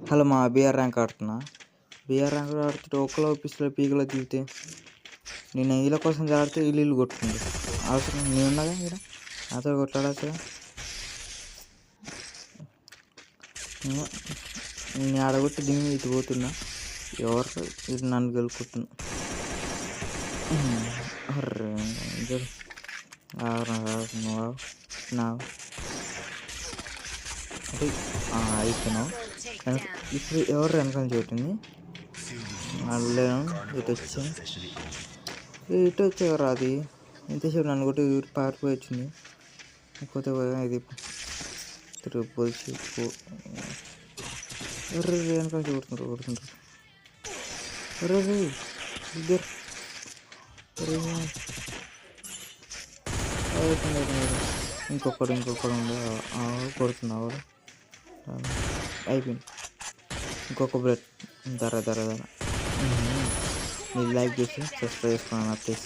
Hello మా BR rank ఆడుతున్నా. BR rank ఆడుతుంటే ఒక్కలో పిస్తులో పీకలో దిగితే నేను వీళ్ళ కోసం ఆడితే వీళ్ళు కొట్టుకుంది. అవసరం నేను ఉన్నదా ఇక్కడ నాతో కొట్లాడాల్సిన నేను ఆడగొట్టి దిగి ఇటు పోతున్నా. ఎవరు ఇది నన్ను గెలుపుతున్నా. అర్రే అయిపోయినావు. ఇప్పుడు ఎవరు వెనకాల చూడండి. అల్లేను ఇటు వచ్చింది. ఇటు వచ్చేవారు అది ఇంతసేపు నన్ను కొట్టి పారిపోయి వచ్చింది. కొత్త ఇది ట్రిపుల్ షిప్ వెనకాల కొడుతుంటారు. ఇద్దరు ఇంకొకడు ఉండే కొడుతున్నాడు. అయిపోయింది. ఇంకొక బ్రెడ్ ధర మీరు లైక్ చేసి సబ్స్క్రైబ్ చేసుకున్నాను ప్లీజ్.